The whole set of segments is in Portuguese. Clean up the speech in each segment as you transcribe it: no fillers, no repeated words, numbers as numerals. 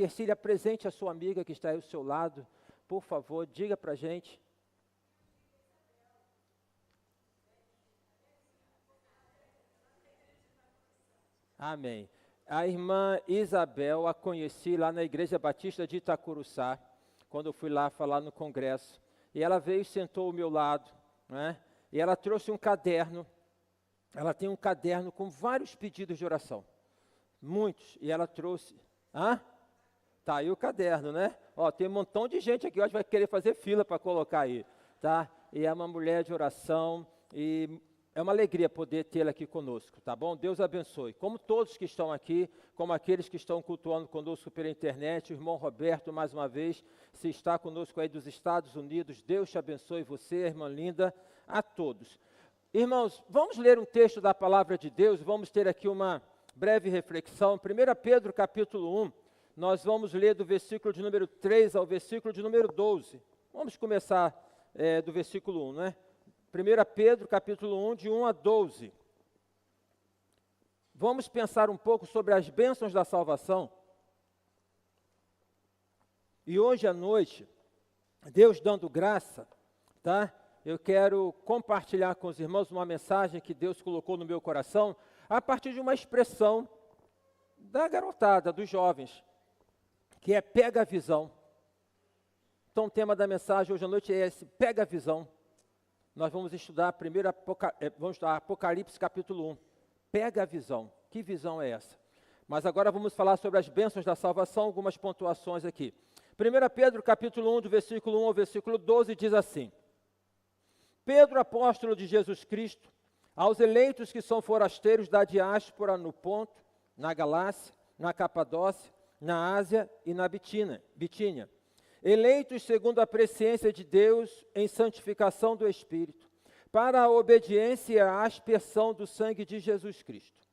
Ercília, apresente a sua amiga que está aí ao seu lado. Por favor, diga para a gente. Amém. A irmã Isabel, a conheci lá na Igreja Batista de Itacuruçá, quando eu fui lá falar no congresso. E ela veio e sentou ao meu lado, né? E ela trouxe um caderno. Ela tem um caderno com vários pedidos de oração. Muitos. E ela trouxe... Hã? Tá aí o caderno, né? Ó, tem um montão de gente aqui, hoje vai querer fazer fila para colocar aí, tá? E é uma mulher de oração e é uma alegria poder tê-la aqui conosco, tá bom? Deus abençoe. Como todos que estão aqui, como aqueles que estão cultuando conosco pela internet, o irmão Roberto, mais uma vez, se está conosco aí dos Estados Unidos, Deus te abençoe, você, irmã linda, a todos. Irmãos, vamos ler um texto da palavra de Deus, vamos ter aqui uma breve reflexão. 1 Pedro, capítulo 1, nós vamos ler do versículo de número 3 ao versículo de número 12. Vamos começar do versículo 1, né? 1 Pedro, capítulo 1, de 1 a 12. Vamos pensar um pouco sobre as bênçãos da salvação. E hoje à noite, Deus dando graça, tá? Eu quero compartilhar com os irmãos uma mensagem que Deus colocou no meu coração, a partir de uma expressão da garotada, dos jovens, que é pega a visão. Então o tema da mensagem hoje à noite é esse, pega a visão. Nós vamos estudar vamos estudar Apocalipse capítulo 1. Pega a visão. Que visão é essa? Mas agora vamos falar sobre as bênçãos da salvação, algumas pontuações aqui. 1 Pedro capítulo 1, do versículo 1 ao versículo 12, diz assim: Pedro, apóstolo de Jesus Cristo, aos eleitos que são forasteiros da diáspora no Ponto, na Galácia, na Capadócia, na Ásia e na Bitínia, eleitos segundo a presciência de Deus em santificação do Espírito, para a obediência e a aspersão do sangue de Jesus Cristo.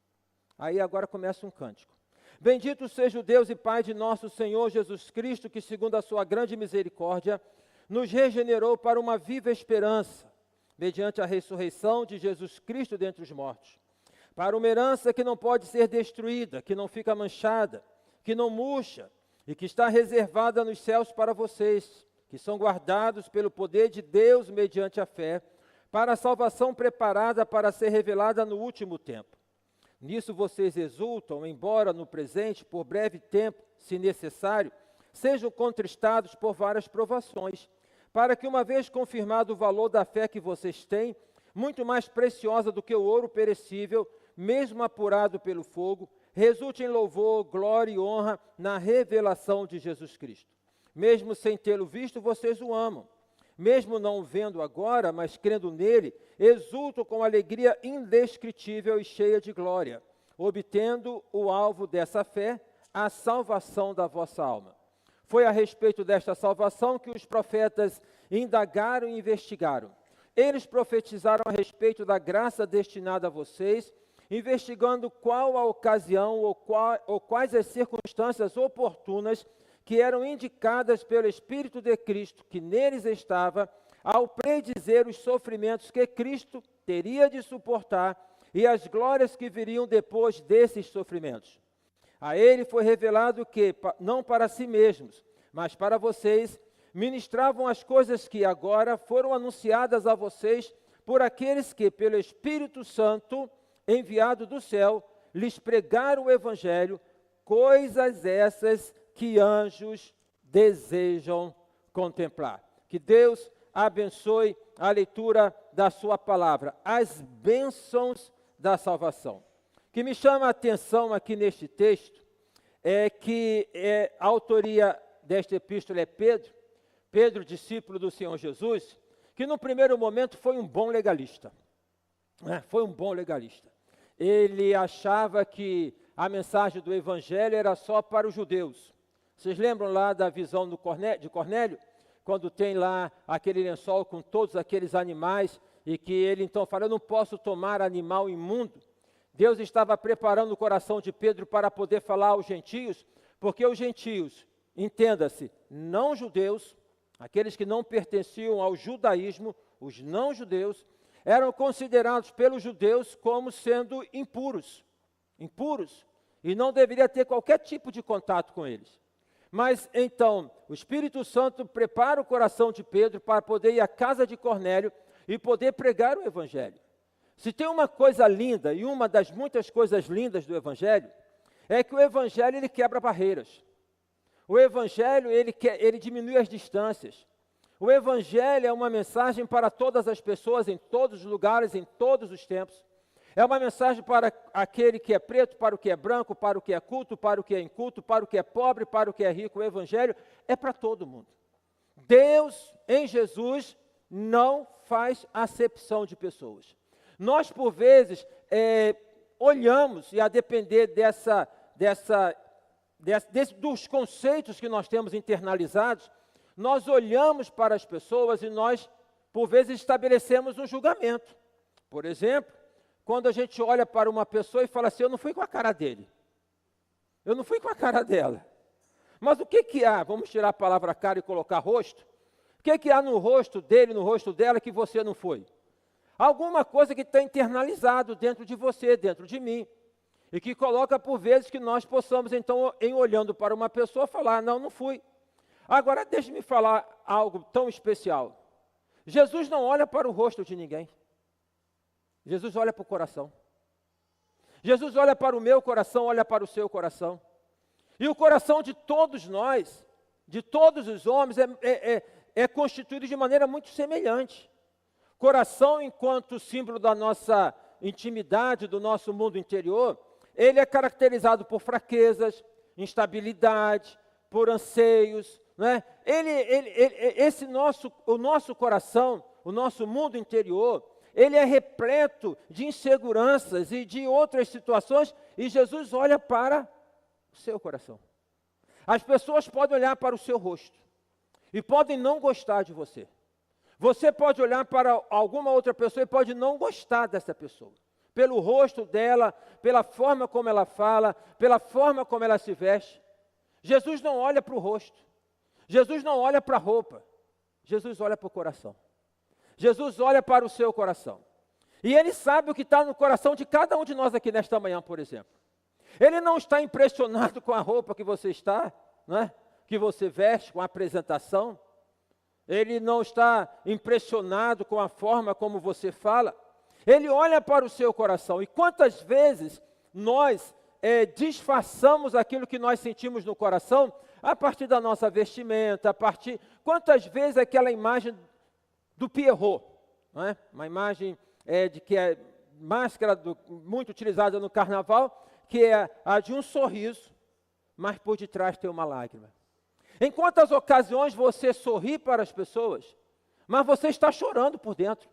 Aí agora começa um cântico. Bendito seja o Deus e Pai de nosso Senhor Jesus Cristo, que segundo a sua grande misericórdia, nos regenerou para uma viva esperança, mediante a ressurreição de Jesus Cristo dentre os mortos, para uma herança que não pode ser destruída, que não fica manchada, que não murcha, e que está reservada nos céus para vocês, que são guardados pelo poder de Deus mediante a fé, para a salvação preparada para ser revelada no último tempo. Nisso vocês exultam, embora no presente, por breve tempo, se necessário, sejam contristados por várias provações, para que, uma vez confirmado o valor da fé que vocês têm, muito mais preciosa do que o ouro perecível, mesmo apurado pelo fogo, resulte em louvor, glória e honra na revelação de Jesus Cristo. Mesmo sem tê-lo visto, vocês o amam. Mesmo não o vendo agora, mas crendo nele, exultam com alegria indescritível e cheia de glória, obtendo o alvo dessa fé, a salvação da vossa alma. Foi a respeito desta salvação que os profetas indagaram e investigaram. Eles profetizaram a respeito da graça destinada a vocês, investigando qual a ocasião ou quais as circunstâncias oportunas que eram indicadas pelo Espírito de Cristo, que neles estava, ao predizer os sofrimentos que Cristo teria de suportar e as glórias que viriam depois desses sofrimentos. A ele foi revelado que, não para si mesmos, mas para vocês, ministravam as coisas que agora foram anunciadas a vocês por aqueles que, pelo Espírito Santo, enviado do céu, lhes pregaram o Evangelho, coisas essas que anjos desejam contemplar. Que Deus abençoe a leitura da sua palavra, as bênçãos da salvação. O que me chama a atenção aqui neste texto é que a autoria desta epístola é Pedro, discípulo do Senhor Jesus, que no primeiro momento foi um bom legalista. Foi um bom legalista. Ele achava que a mensagem do Evangelho era só para os judeus. Vocês lembram lá da visão de Cornélio? Quando tem lá aquele lençol com todos aqueles animais e que ele então fala, eu não posso tomar animal imundo. Deus estava preparando o coração de Pedro para poder falar aos gentios, porque os gentios, entenda-se, não judeus, aqueles que não pertenciam ao judaísmo, os não judeus, eram considerados pelos judeus como sendo impuros, e não deveria ter qualquer tipo de contato com eles. Mas então, o Espírito Santo prepara o coração de Pedro para poder ir à casa de Cornélio e poder pregar o Evangelho. Se tem uma coisa linda, e uma das muitas coisas lindas do Evangelho, é que o Evangelho ele quebra barreiras. O Evangelho ele diminui as distâncias. O Evangelho é uma mensagem para todas as pessoas, em todos os lugares, em todos os tempos. É uma mensagem para aquele que é preto, para o que é branco, para o que é culto, para o que é inculto, para o que é pobre, para o que é rico. O Evangelho é para todo mundo. Deus, em Jesus, não faz acepção de pessoas. Nós, por vezes, olhamos, e a depender dos conceitos que nós temos internalizados, nós olhamos para as pessoas e nós, por vezes, estabelecemos um julgamento. Por exemplo, quando a gente olha para uma pessoa e fala assim, eu não fui com a cara dele, eu não fui com a cara dela. Mas o que há? Vamos tirar a palavra cara e colocar rosto. O que há no rosto dele, no rosto dela, que você não foi? Alguma coisa que está internalizado dentro de você, dentro de mim. E que coloca, por vezes, que nós possamos, então, em olhando para uma pessoa, falar, não fui. Agora, deixe-me falar algo tão especial. Jesus não olha para o rosto de ninguém. Jesus olha para o coração. Jesus olha para o meu coração, olha para o seu coração. E o coração de todos nós, de todos os homens, é constituído de maneira muito semelhante. Coração, enquanto símbolo da nossa intimidade, do nosso mundo interior, ele é caracterizado por fraquezas, instabilidade, por anseios, né? O nosso coração, o nosso mundo interior, ele é repleto de inseguranças e de outras situações, e Jesus olha para o seu coração. As pessoas podem olhar para o seu rosto e podem não gostar de você. Você pode olhar para alguma outra pessoa e pode não gostar dessa pessoa. Pelo rosto dela, pela forma como ela fala, pela forma como ela se veste. Jesus não olha para o rosto. Jesus não olha para a roupa. Jesus olha para o coração. Jesus olha para o seu coração. E Ele sabe o que está no coração de cada um de nós aqui nesta manhã, por exemplo. Ele não está impressionado com a roupa que você está, né? Que você veste, com a apresentação. Ele não está impressionado com a forma como você fala. Ele olha para o seu coração. E quantas vezes nós disfarçamos aquilo que nós sentimos no coração a partir da nossa vestimenta, quantas vezes aquela imagem do Pierrot, não é? Uma imagem de que é máscara muito utilizada no carnaval, que é a de um sorriso, mas por detrás tem uma lágrima. Em quantas ocasiões você sorri para as pessoas, mas você está chorando por dentro?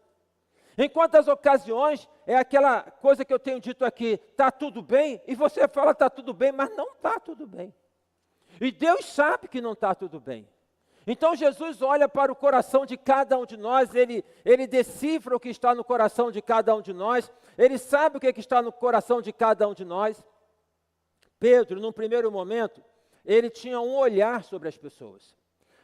Em quantas ocasiões é aquela coisa que eu tenho dito aqui, está tudo bem, e você fala está tudo bem, mas não está tudo bem. E Deus sabe que não está tudo bem. Então Jesus olha para o coração de cada um de nós, ele decifra o que está no coração de cada um de nós, ele sabe o que está no coração de cada um de nós. Pedro, num primeiro momento, ele tinha um olhar sobre as pessoas.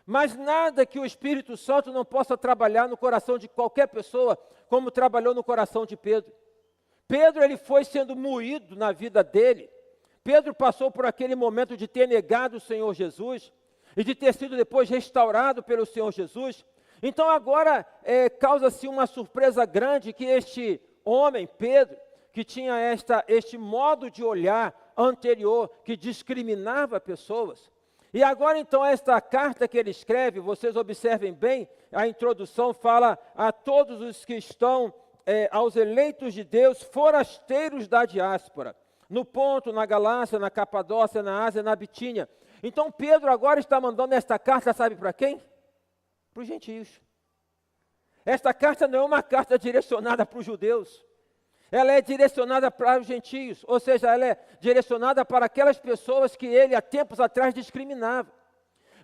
Mas nada que o Espírito Santo não possa trabalhar no coração de qualquer pessoa, como trabalhou no coração de Pedro. Pedro, ele foi sendo moído na vida dele. Pedro passou por aquele momento de ter negado o Senhor Jesus e de ter sido depois restaurado pelo Senhor Jesus. Então agora causa-se uma surpresa grande que este homem, Pedro, que tinha este modo de olhar anterior, que discriminava pessoas. E agora então esta carta que ele escreve, vocês observem bem, a introdução fala a todos os que estão, aos eleitos de Deus, forasteiros da diáspora, no Ponto, na Galácia, na Capadócia, na Ásia, na Bitínia. Então Pedro agora está mandando esta carta, sabe para quem? Para os gentios. Esta carta não é uma carta direcionada para os judeus. Ela é direcionada para os gentios, ou seja, ela é direcionada para aquelas pessoas que ele há tempos atrás discriminava.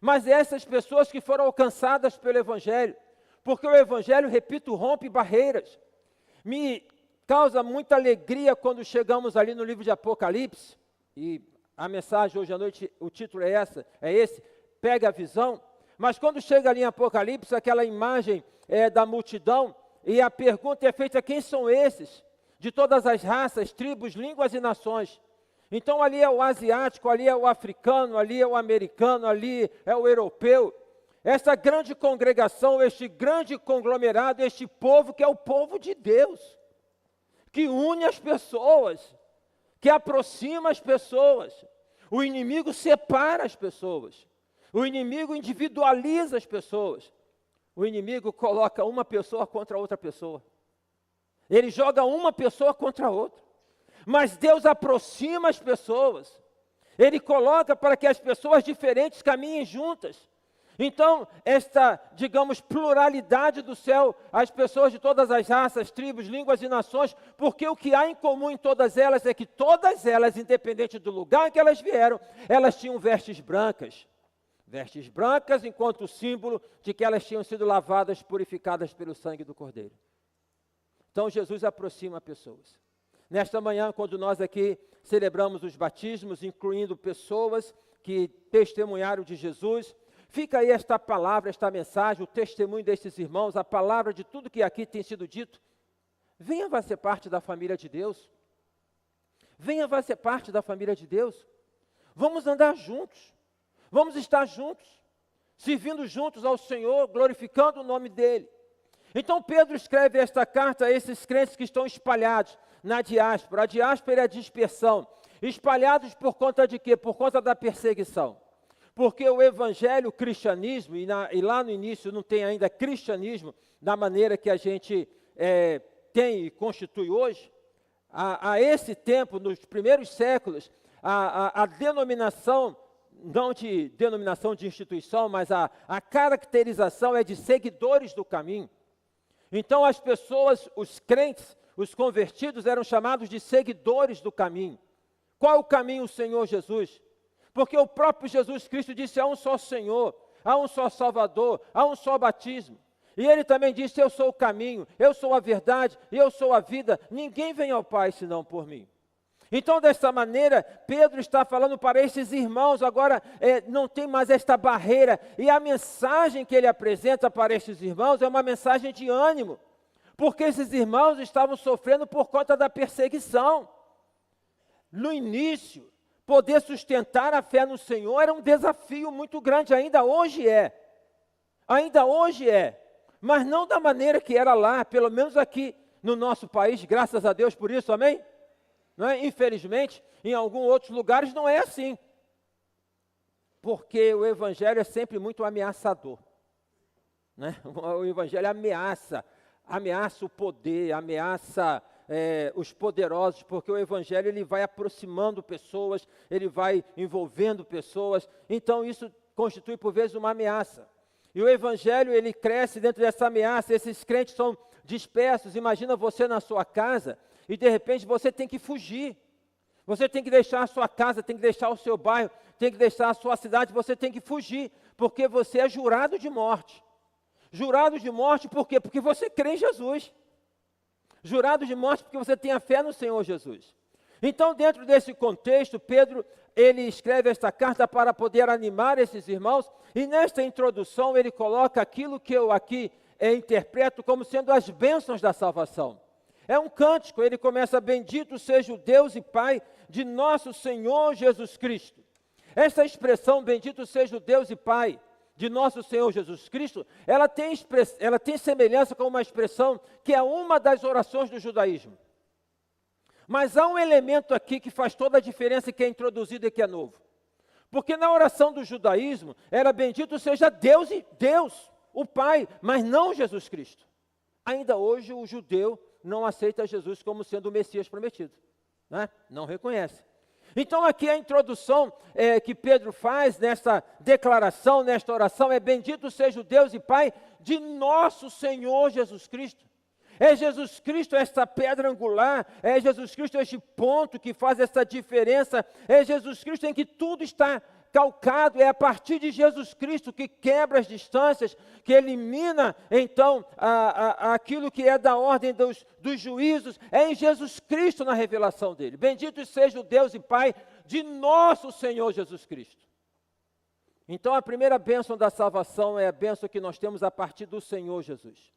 Mas essas pessoas que foram alcançadas pelo Evangelho, porque o Evangelho, repito, rompe barreiras. Me causa muita alegria quando chegamos ali no livro de Apocalipse, e a mensagem hoje à noite, o título é esse, pega a visão. Mas quando chega ali em Apocalipse, aquela imagem da multidão, e a pergunta é feita, quem são esses? De todas as raças, tribos, línguas e nações. Então ali é o asiático, ali é o africano, ali é o americano, ali é o europeu. Essa grande congregação, este grande conglomerado, este povo que é o povo de Deus, que une as pessoas, que aproxima as pessoas. O inimigo separa as pessoas. O inimigo individualiza as pessoas. O inimigo coloca uma pessoa contra outra pessoa. Ele joga uma pessoa contra a outra. Mas Deus aproxima as pessoas. Ele coloca para que as pessoas diferentes caminhem juntas. Então, esta, digamos, pluralidade do céu, as pessoas de todas as raças, tribos, línguas e nações, porque o que há em comum em todas elas é que todas elas, independente do lugar em que elas vieram, elas tinham vestes brancas. Vestes brancas enquanto símbolo de que elas tinham sido lavadas, purificadas pelo sangue do Cordeiro. Então, Jesus aproxima pessoas. Nesta manhã, quando nós aqui celebramos os batismos, incluindo pessoas que testemunharam de Jesus, fica aí esta palavra, esta mensagem, o testemunho destes irmãos, a palavra de tudo que aqui tem sido dito. Venha fazer parte da família de Deus. Venha fazer parte da família de Deus. Vamos andar juntos. Vamos estar juntos, servindo juntos ao Senhor, glorificando o nome dEle. Então Pedro escreve esta carta a esses crentes que estão espalhados na diáspora. A diáspora é a dispersão. Espalhados por conta de quê? Por conta da perseguição. Porque o evangelho, o cristianismo, e lá no início não tem ainda cristianismo da maneira que a gente tem e constitui hoje. A esse tempo, nos primeiros séculos, a denominação, não de denominação de instituição, mas a caracterização é de seguidores do caminho. Então as pessoas, os crentes, os convertidos eram chamados de seguidores do caminho. Qual o caminho? O Senhor Jesus. Porque o próprio Jesus Cristo disse: há um só Senhor, há um só Salvador, há um só batismo. E ele também disse: eu sou o caminho, eu sou a verdade, eu sou a vida, ninguém vem ao Pai senão por mim. Então, dessa maneira, Pedro está falando para esses irmãos, agora não tem mais esta barreira, e a mensagem que ele apresenta para esses irmãos é uma mensagem de ânimo, porque esses irmãos estavam sofrendo por conta da perseguição. No início, poder sustentar a fé no Senhor era um desafio muito grande, ainda hoje é, mas não da maneira que era lá, pelo menos aqui no nosso país, graças a Deus por isso, amém? Não é? Infelizmente, em alguns outros lugares não é assim, porque o evangelho é sempre muito ameaçador, né? O evangelho ameaça o poder, ameaça os poderosos, porque o evangelho ele vai aproximando pessoas, ele vai envolvendo pessoas, então isso constitui por vezes uma ameaça. E o evangelho ele cresce dentro dessa ameaça, esses crentes são dispersos. Imagina você na sua casa e de repente você tem que fugir, você tem que deixar a sua casa, tem que deixar o seu bairro, tem que deixar a sua cidade, você tem que fugir, porque você é jurado de morte. Jurado de morte por quê? Porque você crê em Jesus. Jurado de morte porque você tem a fé no Senhor Jesus. Então, dentro desse contexto, Pedro, ele escreve esta carta para poder animar esses irmãos, e nesta introdução ele coloca aquilo que eu aqui interpreto como sendo as bênçãos da salvação. É um cântico, ele começa: bendito seja o Deus e Pai de nosso Senhor Jesus Cristo. Essa expressão, bendito seja o Deus e Pai de nosso Senhor Jesus Cristo, ela tem semelhança com uma expressão que é uma das orações do judaísmo. Mas há um elemento aqui que faz toda a diferença e que é introduzido e que é novo. Porque na oração do judaísmo era bendito seja Deus e Deus, o Pai, mas não Jesus Cristo. Ainda hoje o judeu não aceita Jesus como sendo o Messias prometido, né? Não reconhece. Então aqui a introdução que Pedro faz nesta declaração, nesta oração, é bendito seja o Deus e Pai de nosso Senhor Jesus Cristo. É Jesus Cristo esta pedra angular, é Jesus Cristo este ponto que faz essa diferença, é Jesus Cristo em que tudo está calcado, é a partir de Jesus Cristo que quebra as distâncias, que elimina então aquilo que é da ordem dos juízos, é em Jesus Cristo na revelação dele. Bendito seja o Deus e Pai de nosso Senhor Jesus Cristo. Então a primeira bênção da salvação é a bênção que nós temos a partir do Senhor Jesus.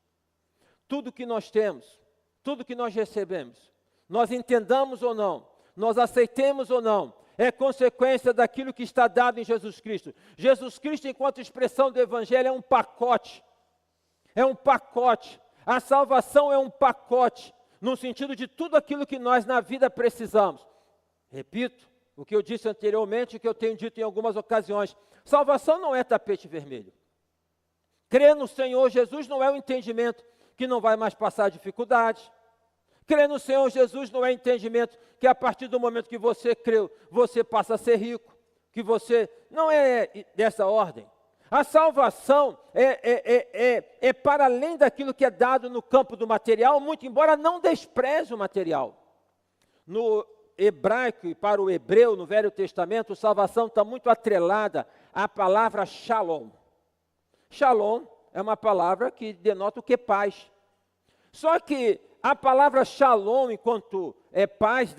Tudo que nós temos, tudo que nós recebemos, nós entendamos ou não, nós aceitemos ou não, é consequência daquilo que está dado em Jesus Cristo. Jesus Cristo, enquanto expressão do Evangelho, é um pacote. É um pacote. A salvação é um pacote, no sentido de tudo aquilo que nós na vida precisamos. Repito, o que eu disse anteriormente, o que eu tenho dito em algumas ocasiões. Salvação não é tapete vermelho. Crer no Senhor Jesus não é o entendimento que não vai mais passar dificuldade. Crer no Senhor Jesus não é entendimento que a partir do momento que você creu, você passa a ser rico. Que você não é dessa ordem. A salvação é para além daquilo que é dado no campo do material, muito embora não despreze o material. No hebraico e para o hebreu, no Velho Testamento, salvação está muito atrelada à palavra shalom. Shalom é uma palavra que denota o que é paz. Só que a palavra shalom, enquanto é paz,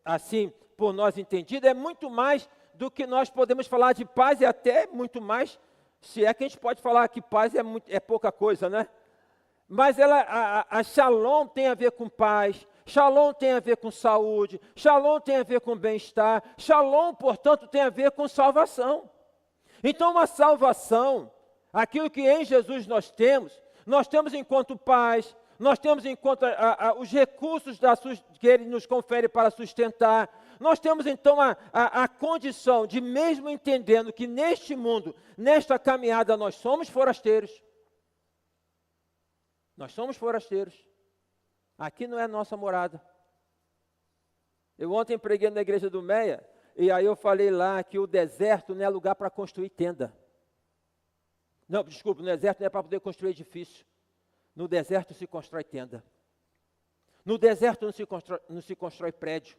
assim por nós entendida, é muito mais do que nós podemos falar de paz, e até muito mais, se é que a gente pode falar que paz é pouca coisa, né? Mas a shalom tem a ver com paz, shalom tem a ver com saúde, shalom tem a ver com bem-estar, shalom, portanto, tem a ver com salvação. Então, uma salvação, aquilo que em Jesus nós temos enquanto paz, nós temos enquanto os recursos que Ele nos confere para sustentar, nós temos então a condição de, mesmo entendendo que neste mundo, nesta caminhada, nós somos forasteiros. Nós somos forasteiros. Aqui não é nossa morada. Eu ontem preguei na igreja do Meia, e aí eu falei lá que o deserto não é lugar para construir tenda. Não, desculpa, no deserto não é para poder construir edifício. No deserto se constrói tenda. No deserto não se constrói prédio.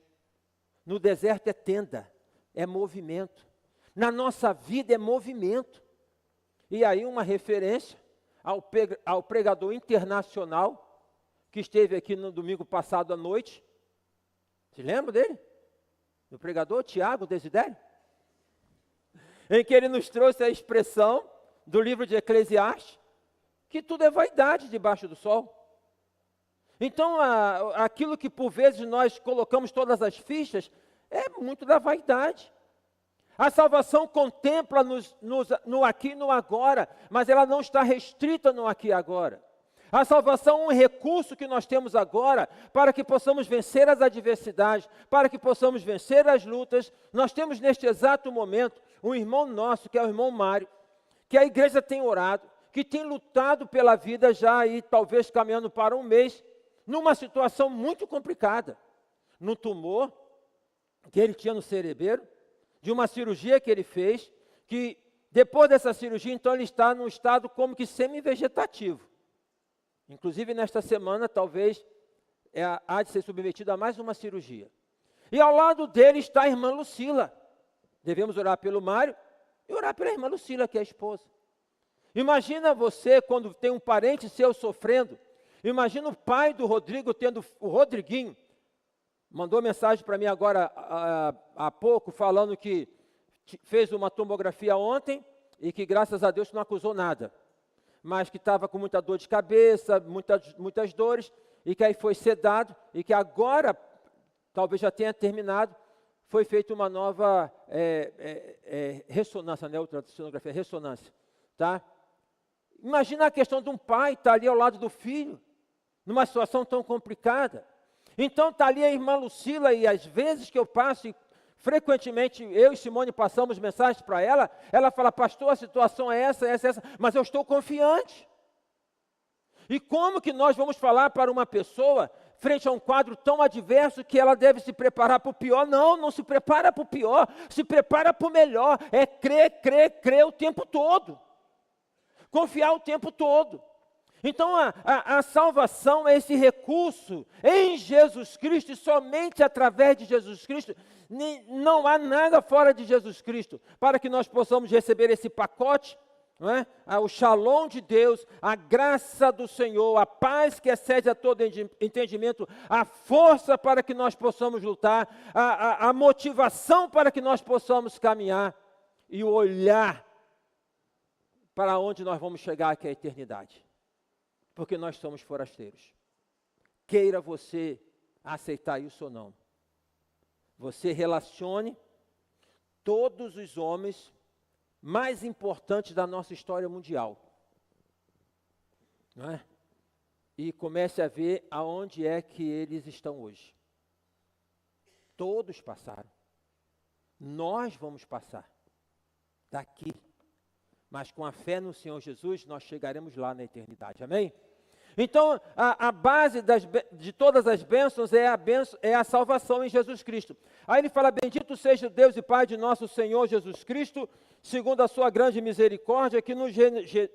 No deserto é tenda, é movimento. Na nossa vida é movimento. E aí uma referência ao pregador internacional que esteve aqui no domingo passado à noite. Se lembra dele? Do pregador Tiago Desidério? Em que ele nos trouxe a expressão do livro de Eclesiastes, que tudo é vaidade debaixo do sol. Então, aquilo que por vezes nós colocamos todas as fichas, é muito da vaidade. A salvação contempla-nos no aqui e no agora, mas ela não está restrita no aqui e agora. A salvação é um recurso que nós temos agora para que possamos vencer as adversidades, para que possamos vencer as lutas. Nós temos neste exato momento um irmão nosso, que é o irmão Mário, que a igreja tem orado, que tem lutado pela vida já aí, talvez caminhando para um mês, numa situação muito complicada, num tumor que ele tinha no cerebelo, de uma cirurgia que ele fez, que depois dessa cirurgia, então, ele está num estado como que semi-vegetativo. Inclusive, nesta semana, talvez, há de ser submetido a mais uma cirurgia. E ao lado dele está a irmã Lucila. Devemos orar pelo Mário e orar pela irmã Lucila, que é a esposa. Imagina você, quando tem um parente seu sofrendo, imagina o pai do Rodrigo tendo o Rodriguinho. Mandou mensagem para mim agora há pouco, falando que fez uma tomografia ontem e que, graças a Deus, não acusou nada. Mas que estava com muita dor de cabeça, muitas dores, e que aí foi sedado, e que agora, talvez já tenha terminado, foi feita uma nova ressonância, né? Ultrassonografia, ressonância, tá? Imagina a questão de um pai estar ali ao lado do filho, numa situação tão complicada. Então está ali a irmã Lucila, e às vezes que eu passo, e frequentemente eu e Simone passamos mensagens para ela, ela fala: pastor, a situação é essa, mas eu estou confiante. E como que nós vamos falar para uma pessoa, frente a um quadro tão adverso, que ela deve se preparar para o pior? Não se prepara para o pior, se prepara para o melhor, é crer o tempo todo, confiar o tempo todo. Então a salvação é esse recurso em Jesus Cristo, e somente através de Jesus Cristo. Não há nada fora de Jesus Cristo para que nós possamos receber esse pacote, não é? O shalom de Deus, a graça do Senhor, a paz que excede a todo entendimento, a força para que nós possamos lutar, a motivação para que nós possamos caminhar, e o olhar para onde nós vamos chegar, que é a eternidade. Porque nós somos forasteiros. Queira você aceitar isso ou não. você relacione todos os homens mais importantes da nossa história mundial, não é? E comece a ver aonde é que eles estão hoje. Todos passaram. Nós vamos passar daqui. Mas com a fé no Senhor Jesus, nós chegaremos lá na eternidade. Amém? Então, a base de todas as bênçãos é a salvação em Jesus Cristo. Aí ele fala, bendito seja o Deus e Pai de nosso Senhor Jesus Cristo, segundo a sua grande misericórdia, que nos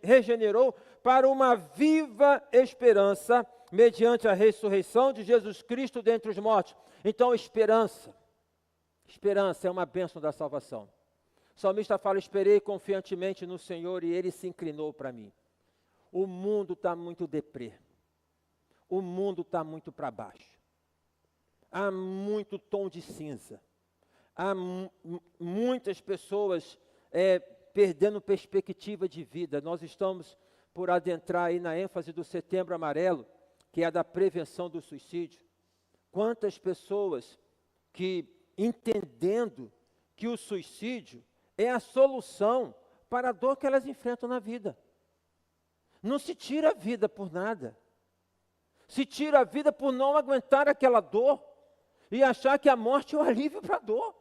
regenerou para uma viva esperança, mediante a ressurreição de Jesus Cristo dentre os mortos. Então, esperança é uma bênção da salvação. O salmista fala, esperei confiantemente no Senhor e Ele se inclinou para mim. O mundo está muito deprê. O mundo está muito para baixo. Há muito tom de cinza. Há muitas pessoas perdendo perspectiva de vida. Nós estamos por adentrar aí na ênfase do Setembro Amarelo, que é a da prevenção do suicídio. Quantas pessoas que, entendendo que o suicídio é a solução para a dor que elas enfrentam na vida. Não se tira a vida por nada. Se tira a vida por não aguentar aquela dor e achar que a morte é o alívio para a dor.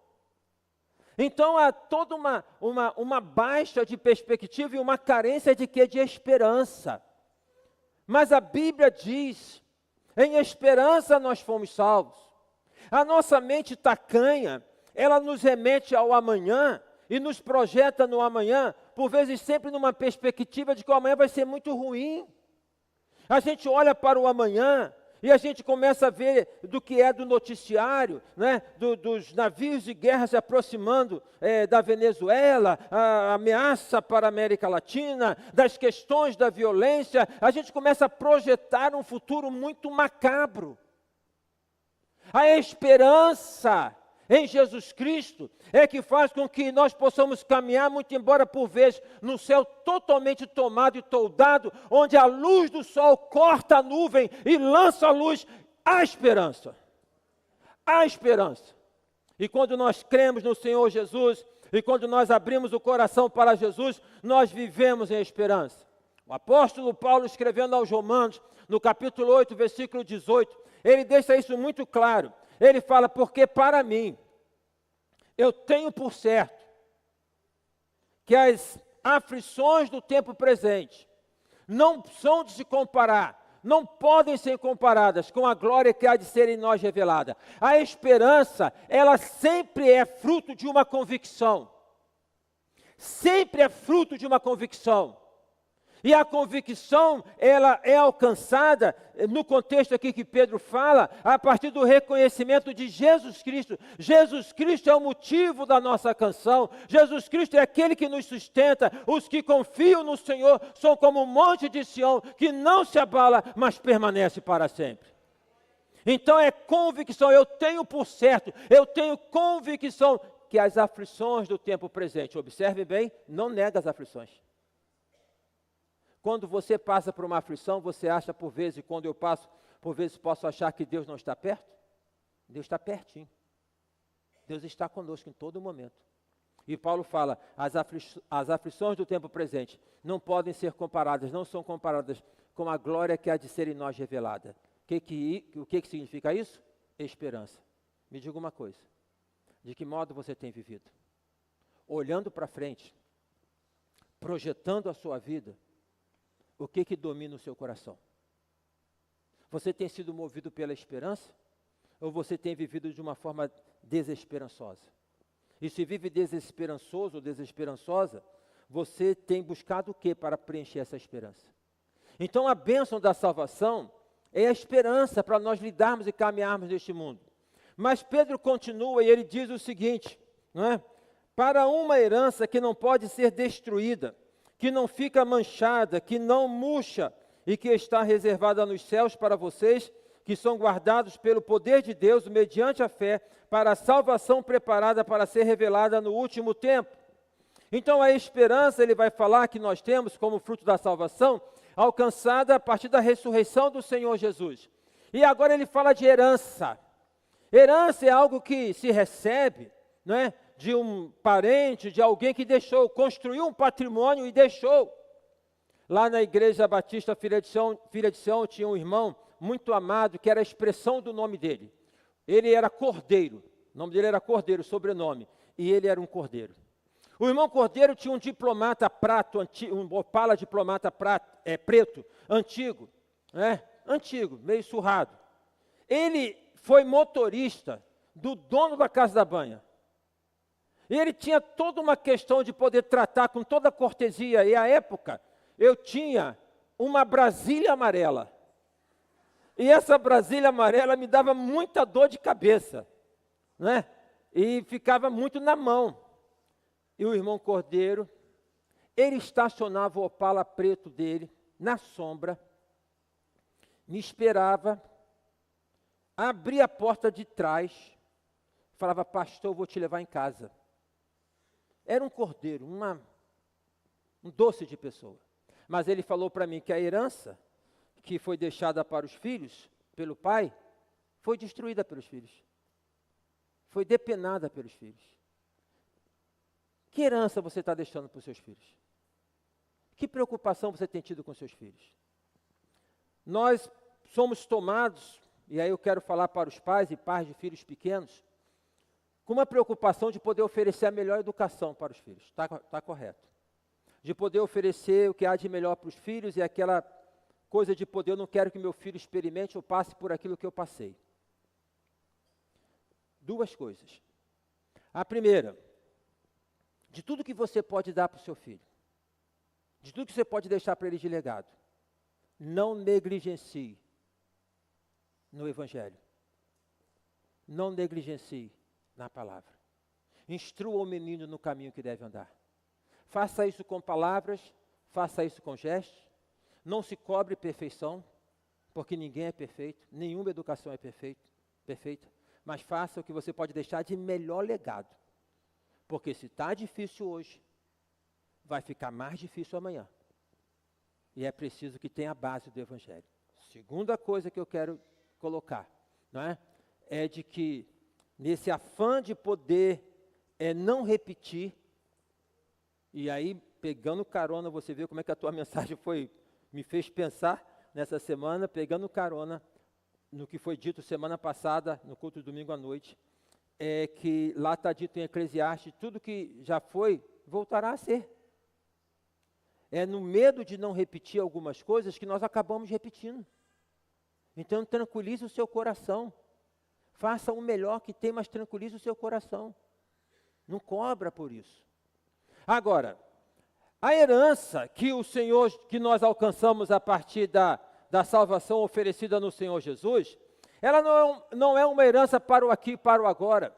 Então há toda uma baixa de perspectiva e uma carência de quê? De esperança. Mas a Bíblia diz, em esperança nós fomos salvos. A nossa mente tacanha, ela nos remete ao amanhã e nos projeta no amanhã, por vezes sempre numa perspectiva de que o amanhã vai ser muito ruim. A gente olha para o amanhã e a gente começa a ver do que é do noticiário, né? Dos navios de guerra se aproximando da Venezuela, a ameaça para a América Latina, das questões da violência. A gente começa a projetar um futuro muito macabro. A esperança em Jesus Cristo é que faz com que nós possamos caminhar, muito embora por vezes no céu totalmente tomado e toldado, onde a luz do sol corta a nuvem e lança a luz, há esperança. Há esperança. E quando nós cremos no Senhor Jesus, e quando nós abrimos o coração para Jesus, nós vivemos em esperança. O apóstolo Paulo, escrevendo aos Romanos, no capítulo 8, versículo 18, ele deixa isso muito claro. Ele fala, porque para mim, eu tenho por certo que as aflições do tempo presente não são de se comparar, não podem ser comparadas com a glória que há de ser em nós revelada. A esperança, ela sempre é fruto de uma convicção. Sempre é fruto de uma convicção. E a convicção, ela é alcançada, no contexto aqui que Pedro fala, a partir do reconhecimento de Jesus Cristo. Jesus Cristo é o motivo da nossa canção. Jesus Cristo é aquele que nos sustenta. Os que confiam no Senhor são como um monte de Sião, que não se abala, mas permanece para sempre. Então é convicção, eu tenho por certo, eu tenho convicção que as aflições do tempo presente, observe bem, não nega as aflições. Quando você passa por uma aflição, você acha por vezes, e quando eu passo, por vezes posso achar que Deus não está perto? Deus está pertinho. Deus está conosco em todo momento. E Paulo fala, as aflições do tempo presente não podem ser comparadas, não são comparadas com a glória que há de ser em nós revelada. O que significa isso? Esperança. Me diga uma coisa, de que modo você tem vivido? Olhando para frente, projetando a sua vida, o que domina o seu coração? Você tem sido movido pela esperança? Ou você tem vivido de uma forma desesperançosa? E se vive desesperançoso ou desesperançosa, você tem buscado o que para preencher essa esperança? Então a bênção da salvação é a esperança para nós lidarmos e caminharmos neste mundo. Mas Pedro continua e ele diz o seguinte, não é? Para uma herança que não pode ser destruída, que não fica manchada, que não murcha e que está reservada nos céus para vocês, que são guardados pelo poder de Deus, mediante a fé, para a salvação preparada para ser revelada no último tempo. Então a esperança, ele vai falar que nós temos como fruto da salvação, alcançada a partir da ressurreição do Senhor Jesus. E agora ele fala de herança. Herança é algo que se recebe, não é? De um parente, de alguém que deixou, construiu um patrimônio e deixou. Lá na Igreja Batista Filha de Sião tinha um irmão muito amado, que era a expressão do nome dele. Ele era Cordeiro, o nome dele era Cordeiro, sobrenome, e ele era um cordeiro. O irmão Cordeiro tinha um diplomata prato, um Opala diplomata preto, antigo, né? Antigo, meio surrado. Ele foi motorista do dono da Casa da Banha. Ele tinha toda uma questão de poder tratar com toda a cortesia, e à época eu tinha uma Brasília amarela. E essa Brasília amarela me dava muita dor de cabeça, né? E ficava muito na mão. E o irmão Cordeiro, ele estacionava o Opala preto dele na sombra, me esperava, abria a porta de trás, falava: pastor, eu vou te levar em casa. Era um cordeiro, um doce de pessoa. Mas ele falou para mim que a herança que foi deixada para os filhos, pelo pai, foi destruída pelos filhos. Foi depenada pelos filhos. Que herança você está deixando para os seus filhos? Que preocupação você tem tido com seus filhos? Nós somos tomados, e aí eu quero falar para os pais e pais de filhos pequenos, com uma preocupação de poder oferecer a melhor educação para os filhos. Está correto. De poder oferecer o que há de melhor para os filhos e aquela coisa de poder: eu não quero que meu filho experimente ou passe por aquilo que eu passei. Duas coisas. A primeira, de tudo que você pode dar para o seu filho, de tudo que você pode deixar para ele de legado, não negligencie no Evangelho. Não negligencie na palavra. Instrua o menino no caminho que deve andar. Faça isso com palavras, faça isso com gestos. Não se cobre perfeição, porque ninguém é perfeito, nenhuma educação é perfeita, mas faça o que você pode deixar de melhor legado. Porque se está difícil hoje, vai ficar mais difícil amanhã. E é preciso que tenha a base do Evangelho. Segunda coisa que eu quero colocar, não é? É de que, nesse afã de poder não repetir, e aí, pegando carona, você vê como é que a tua mensagem me fez pensar nessa semana, pegando carona no que foi dito semana passada, no culto de domingo à noite, é que lá está dito em Eclesiastes: tudo que já foi, voltará a ser. É no medo de não repetir algumas coisas que nós acabamos repetindo. Então, tranquilize o seu coração. Faça o melhor que tem, mas tranquilize o seu coração. Não cobra por isso. Agora, a herança que nós alcançamos a partir da salvação oferecida no Senhor Jesus, ela não é uma herança para o aqui e para o agora.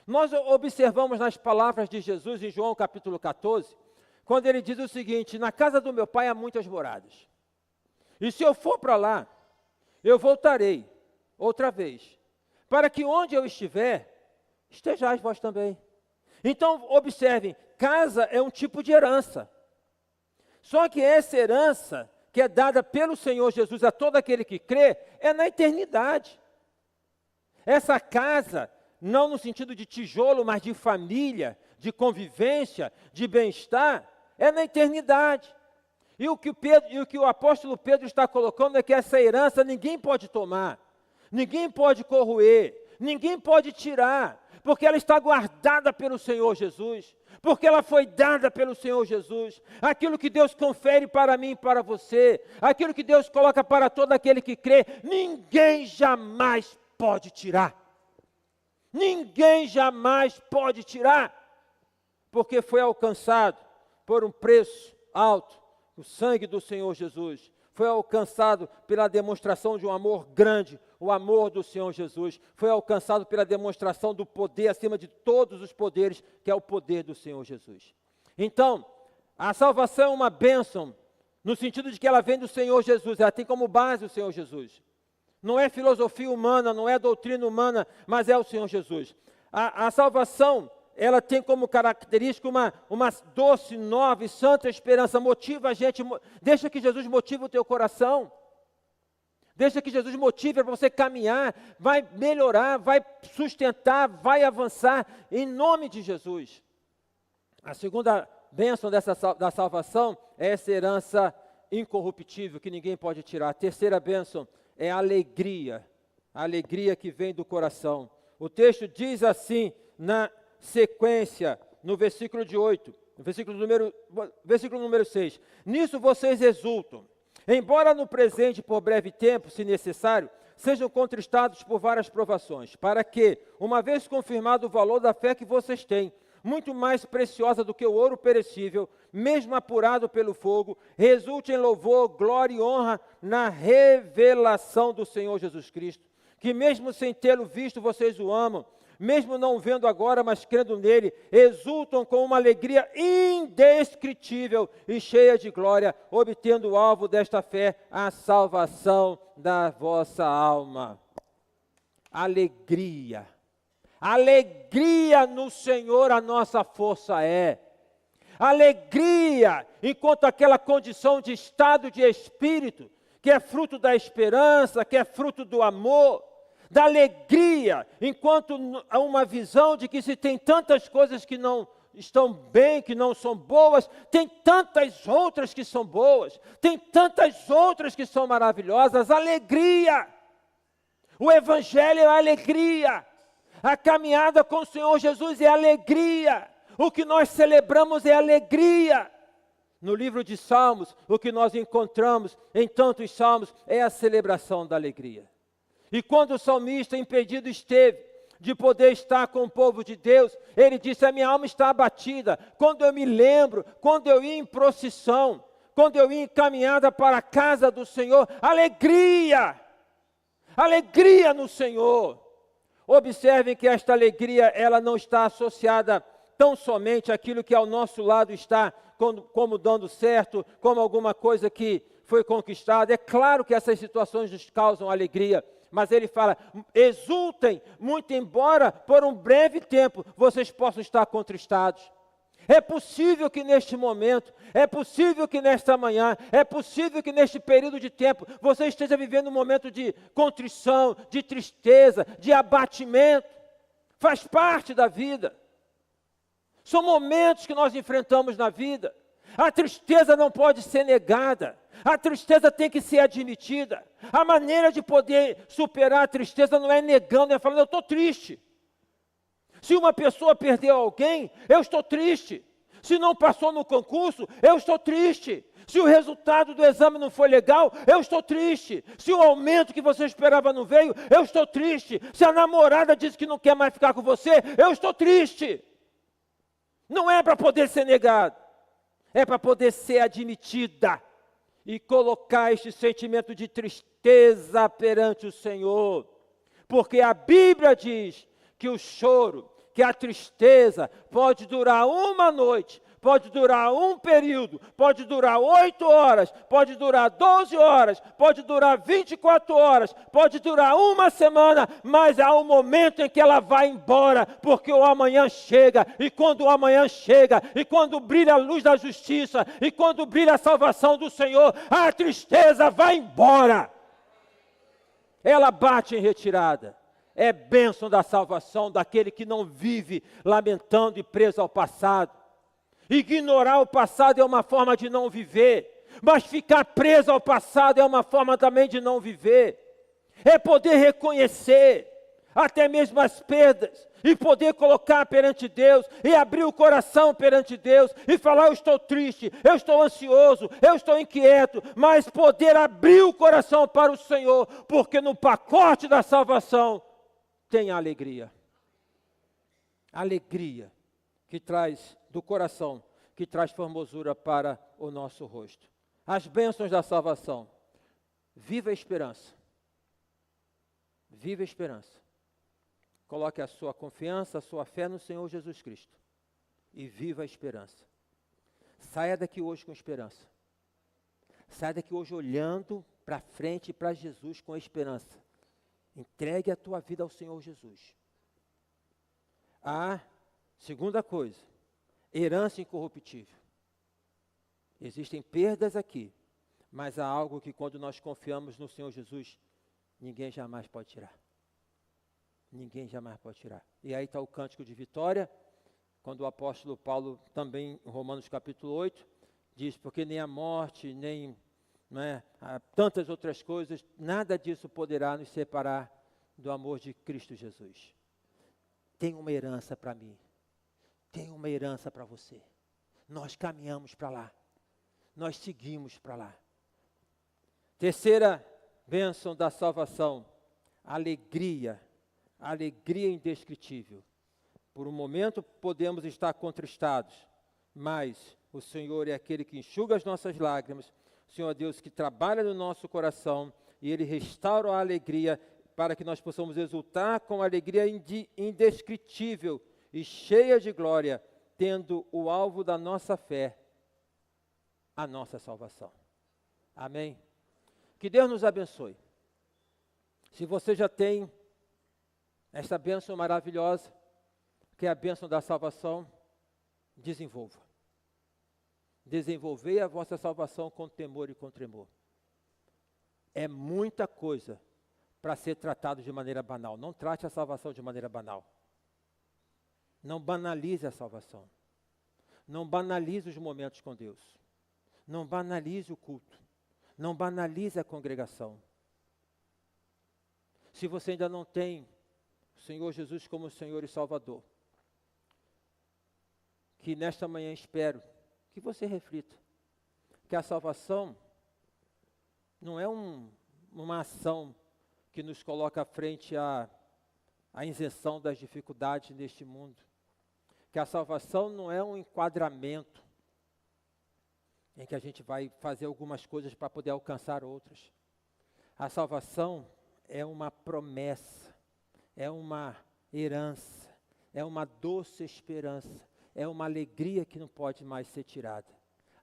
Nós observamos nas palavras de Jesus em João capítulo 14, quando ele diz o seguinte: na casa do meu pai há muitas moradas. E se eu for para lá, eu voltarei outra vez, para que onde eu estiver, estejais vós também. Então, observem, casa é um tipo de herança. Só que essa herança, que é dada pelo Senhor Jesus a todo aquele que crê, é na eternidade. Essa casa, não no sentido de tijolo, mas de família, de convivência, de bem-estar, é na eternidade. E o que o apóstolo Pedro está colocando é que essa herança ninguém pode tomar, ninguém pode corroer, ninguém pode tirar, porque ela está guardada pelo Senhor Jesus, porque ela foi dada pelo Senhor Jesus. Aquilo que Deus confere para mim e para você, aquilo que Deus coloca para todo aquele que crê, ninguém jamais pode tirar. Ninguém jamais pode tirar, porque foi alcançado por um preço alto, o sangue do Senhor Jesus. Foi alcançado pela demonstração de um amor grande, o amor do Senhor Jesus. Foi alcançado pela demonstração do poder acima de todos os poderes, que é o poder do Senhor Jesus. Então, a salvação é uma bênção, no sentido de que ela vem do Senhor Jesus, ela tem como base o Senhor Jesus. Não é filosofia humana, não é doutrina humana, mas é o Senhor Jesus. A salvação, ela tem como característica uma doce, nova e santa esperança. Motiva a gente, deixa que Jesus motive o teu coração. Deixa que Jesus motive para você caminhar, vai melhorar, vai sustentar, vai avançar, em nome de Jesus. A segunda bênção da salvação é essa herança incorruptível, que ninguém pode tirar. A terceira bênção é a alegria que vem do coração. O texto diz assim, na sequência, no versículo de 8, versículo número 6. Nisso vocês exultam, embora no presente, por breve tempo, se necessário, sejam contristados por várias provações, para que, uma vez confirmado o valor da fé que vocês têm, muito mais preciosa do que o ouro perecível, mesmo apurado pelo fogo, resulte em louvor, glória e honra na revelação do Senhor Jesus Cristo, que mesmo sem tê-lo visto, vocês o amam, mesmo não vendo agora, mas crendo nele, exultam com uma alegria indescritível e cheia de glória, obtendo o alvo desta fé, a salvação da vossa alma. Alegria. Alegria no Senhor a nossa força é. Alegria, enquanto aquela condição de estado de espírito, que é fruto da esperança, que é fruto do amor, da alegria, enquanto há uma visão de que se tem tantas coisas que não estão bem, que não são boas, tem tantas outras que são boas, tem tantas outras que são maravilhosas, alegria. O Evangelho é alegria. A caminhada com o Senhor Jesus é alegria. O que nós celebramos é alegria. No livro de Salmos, o que nós encontramos em tantos salmos é a celebração da alegria. E quando o salmista impedido esteve de poder estar com o povo de Deus, ele disse, a minha alma está abatida. Quando eu me lembro, quando eu ia em procissão, quando eu ia em caminhada para a casa do Senhor, alegria! Alegria no Senhor! Observem que esta alegria, ela não está associada tão somente àquilo que ao nosso lado está como dando certo, como alguma coisa que foi conquistada. É claro que essas situações nos causam alegria, mas ele fala, exultem, muito embora por um breve tempo vocês possam estar contristados. É possível que neste momento, é possível que nesta manhã, é possível que neste período de tempo, você esteja vivendo um momento de contrição, de tristeza, de abatimento. Faz parte da vida. São momentos que nós enfrentamos na vida. A tristeza não pode ser negada. A tristeza tem que ser admitida. A maneira de poder superar a tristeza não é negando, é falando, eu estou triste. Se uma pessoa perdeu alguém, eu estou triste. Se não passou no concurso, eu estou triste. Se o resultado do exame não foi legal, eu estou triste. Se o aumento que você esperava não veio, eu estou triste. Se a namorada disse que não quer mais ficar com você, eu estou triste. Não é para poder ser negado, é para poder ser admitida. E colocar este sentimento de tristeza perante o Senhor. Porque a Bíblia diz que o choro, que a tristeza pode durar uma noite, pode durar um período, pode durar 8 horas, pode durar 12 horas, pode durar 24 horas, pode durar uma semana, mas há um momento em que ela vai embora, porque o amanhã chega, e quando o amanhã chega, e quando brilha a luz da justiça, e quando brilha a salvação do Senhor, a tristeza vai embora. Ela bate em retirada. É bênção da salvação daquele que não vive lamentando e preso ao passado. Ignorar o passado é uma forma de não viver, mas ficar preso ao passado é uma forma também de não viver. É poder reconhecer até mesmo as perdas e poder colocar perante Deus e abrir o coração perante Deus e falar, eu estou triste, eu estou ansioso, eu estou inquieto, mas poder abrir o coração para o Senhor, porque no pacote da salvação tem a alegria. Alegria que traz do coração, que traz formosura para o nosso rosto. As bênçãos da salvação. Viva a esperança. Viva a esperança. Coloque a sua confiança, a sua fé no Senhor Jesus Cristo. E viva a esperança. Saia daqui hoje com esperança. Saia daqui hoje olhando para frente e para Jesus com esperança. Entregue a tua vida ao Senhor Jesus. A segunda coisa, herança incorruptível. Existem perdas aqui, mas há algo que quando nós confiamos no Senhor Jesus, ninguém jamais pode tirar. Ninguém jamais pode tirar. E aí está o cântico de vitória, quando o apóstolo Paulo, também em Romanos capítulo 8, diz, porque nem a morte, nem tantas outras coisas, nada disso poderá nos separar do amor de Cristo Jesus. Tem uma herança para mim, tem uma herança para você. Nós caminhamos para lá, nós seguimos para lá. Terceira bênção da salvação, alegria indescritível. Por um momento podemos estar contristados, mas o Senhor é aquele que enxuga as nossas lágrimas, o Senhor é Deus que trabalha no nosso coração e Ele restaura a alegria para que nós possamos exultar com alegria indescritível e cheia de glória, tendo o alvo da nossa fé, a nossa salvação. Amém? Que Deus nos abençoe. Se você já tem esta bênção maravilhosa, que é a bênção da salvação, desenvolva. Desenvolvei a vossa salvação com temor e com tremor. É muita coisa para ser tratado de maneira banal. Não trate a salvação de maneira banal. Não banalize a salvação. Não banalize os momentos com Deus. Não banalize o culto. Não banalize a congregação. Se você ainda não tem o Senhor Jesus como Senhor e Salvador, que nesta manhã espero que você reflita que a salvação não é uma ação que nos coloca à frente à isenção das dificuldades neste mundo, que a salvação não é um enquadramento em que a gente vai fazer algumas coisas para poder alcançar outras. A salvação é uma promessa, é uma herança, é uma doce esperança, é uma alegria que não pode mais ser tirada.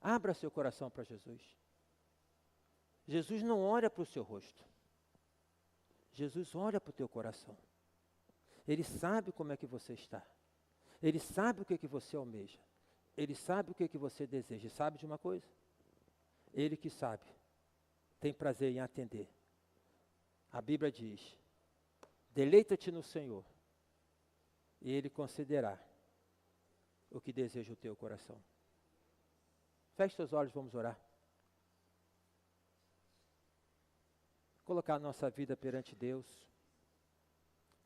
Abra seu coração para Jesus. Jesus não olha para o seu rosto. Jesus olha para o teu coração. Ele sabe como é que você está. Ele sabe o que é que você almeja. Ele sabe o que é que você deseja. E sabe de uma coisa? Ele que sabe, tem prazer em atender. A Bíblia diz, deleita-te no Senhor, e Ele concederá o que deseja o teu coração. Feche seus olhos, vamos orar. Colocar a nossa vida perante Deus.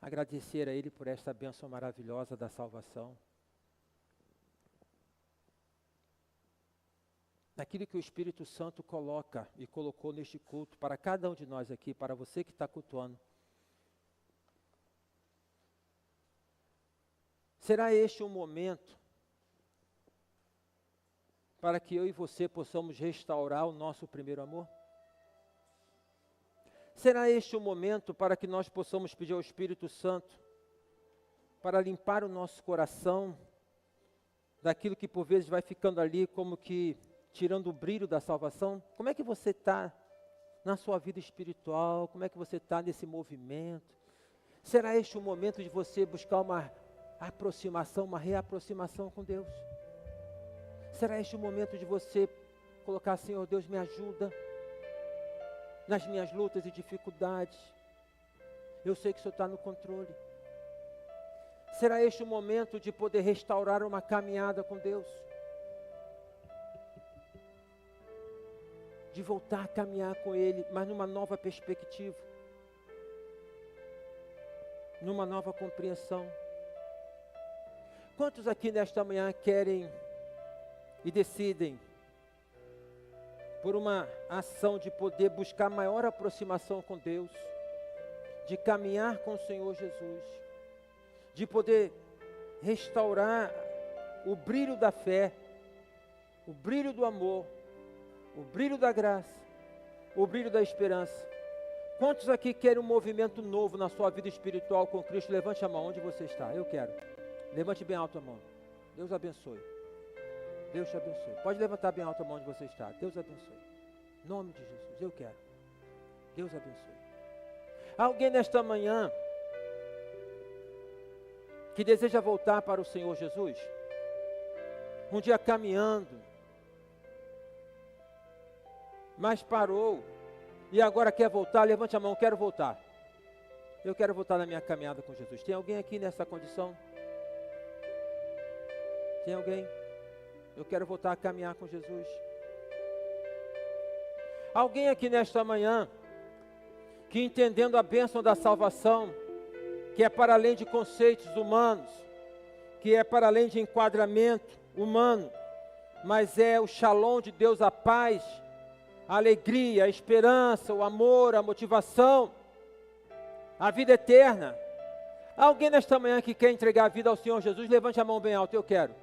Agradecer a Ele por esta bênção maravilhosa da salvação. Naquilo que o Espírito Santo coloca e colocou neste culto para cada um de nós aqui, para você que está cultuando. Será este um momento para que eu e você possamos restaurar o nosso primeiro amor? Será este um momento para que nós possamos pedir ao Espírito Santo para limpar o nosso coração daquilo que por vezes vai ficando ali como que tirando o brilho da salvação? Como é que você está na sua vida espiritual? Como é que você está nesse movimento? Será este o momento de você buscar uma aproximação, uma reaproximação com Deus? Será este o momento de você colocar, Senhor Deus, me ajuda nas minhas lutas e dificuldades? Eu sei que o Senhor está no controle. Será este o momento de poder restaurar uma caminhada com Deus? De voltar a caminhar com Ele, mas numa nova perspectiva, numa nova compreensão. Quantos aqui nesta manhã querem e decidem, por uma ação de poder buscar maior aproximação com Deus, de caminhar com o Senhor Jesus, de poder restaurar o brilho da fé, o brilho do amor, o brilho da graça, o brilho da esperança? Quantos aqui querem um movimento novo na sua vida espiritual com Cristo? Levante a mão onde você está. Eu quero. Levante bem alto a mão. Deus abençoe. Deus te abençoe. Pode levantar bem alto a mão onde você está. Deus abençoe. Em nome de Jesus, eu quero. Deus abençoe. Alguém nesta manhã que deseja voltar para o Senhor Jesus? Um dia caminhando, mas parou e agora quer voltar, levante a mão, quero voltar. Eu quero voltar na minha caminhada com Jesus. Tem alguém aqui nessa condição? Tem alguém? Eu quero voltar a caminhar com Jesus. Alguém aqui nesta manhã, que entendendo a bênção da salvação, que é para além de conceitos humanos, que é para além de enquadramento humano, mas é o shalom de Deus, a paz, a alegria, a esperança, o amor, a motivação, a vida eterna. Alguém nesta manhã que quer entregar a vida ao Senhor Jesus, levante a mão bem alta. Eu quero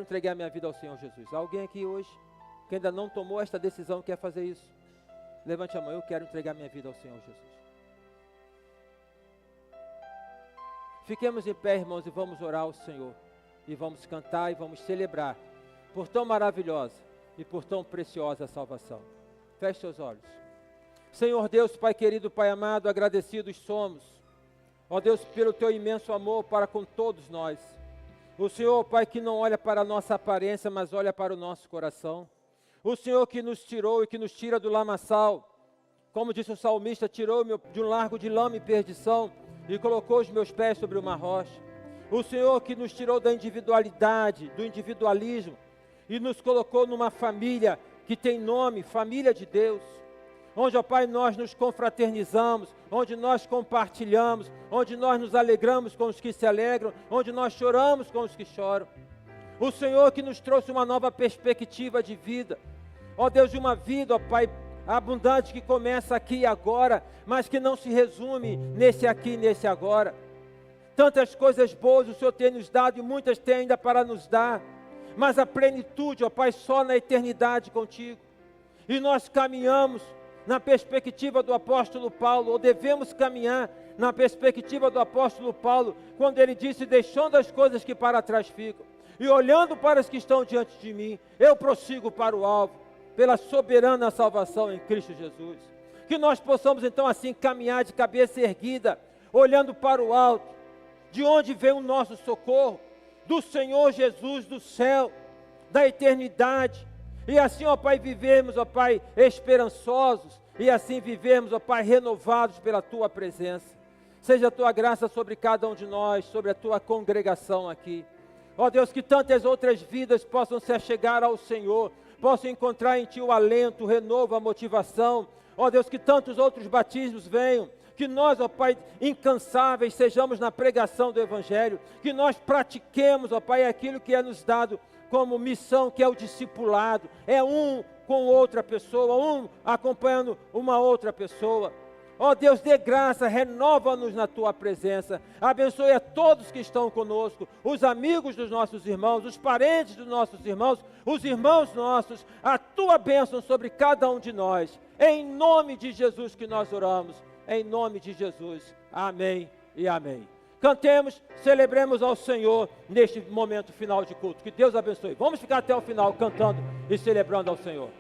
entregar minha vida ao Senhor Jesus. Alguém aqui hoje que ainda não tomou esta decisão, quer fazer isso? Levante a mão. Eu quero entregar minha vida ao Senhor Jesus. Fiquemos em pé, irmãos, e vamos orar ao Senhor. E vamos cantar e vamos celebrar por tão maravilhosa e por tão preciosa a salvação. Feche seus olhos. Senhor Deus, Pai querido, Pai amado, agradecidos somos, ó Deus, pelo Teu imenso amor para com todos nós. O Senhor, Pai, que não olha para a nossa aparência, mas olha para o nosso coração. O Senhor que nos tirou e que nos tira do lamaçal, como disse o salmista, tirou-me de um largo de lama e perdição e colocou os meus pés sobre uma rocha. O Senhor que nos tirou da individualidade, do individualismo e nos colocou numa família que tem nome, família de Deus, onde, ó Pai, nós nos confraternizamos, onde nós compartilhamos, onde nós nos alegramos com os que se alegram, onde nós choramos com os que choram. O Senhor que nos trouxe uma nova perspectiva de vida, ó Deus, de uma vida, ó Pai, abundante que começa aqui e agora, mas que não se resume nesse aqui e nesse agora. Tantas coisas boas o Senhor tem nos dado e muitas tem ainda para nos dar, mas a plenitude, ó Pai, só na eternidade contigo. E nós caminhamos na perspectiva do apóstolo Paulo, ou devemos caminhar na perspectiva do apóstolo Paulo, quando ele disse, deixando as coisas que para trás ficam, e olhando para as que estão diante de mim, eu prossigo para o alvo, pela soberana salvação em Cristo Jesus. Que nós possamos então assim caminhar de cabeça erguida, olhando para o alto, de onde vem o nosso socorro, do Senhor Jesus, do céu, da eternidade. E assim, ó Pai, vivemos, ó Pai, esperançosos, e assim vivemos, ó Pai, renovados pela Tua presença. Seja a Tua graça sobre cada um de nós, sobre a Tua congregação aqui. Ó Deus, que tantas outras vidas possam se achegar ao Senhor, possam encontrar em Ti o alento, o renovo, a motivação. Ó Deus, que tantos outros batismos venham, que nós, ó Pai, incansáveis sejamos na pregação do Evangelho, que nós pratiquemos, ó Pai, aquilo que é nos dado como missão, que é o discipulado, é um com outra pessoa, um acompanhando uma outra pessoa. Ó Deus, dê graça, renova-nos na Tua presença, abençoe a todos que estão conosco, os amigos dos nossos irmãos, os parentes dos nossos irmãos, os irmãos nossos, a Tua bênção sobre cada um de nós, em nome de Jesus que nós oramos, em nome de Jesus, amém e amém. Cantemos, celebremos ao Senhor neste momento final de culto, que Deus abençoe. Vamos ficar até o final cantando e celebrando ao Senhor.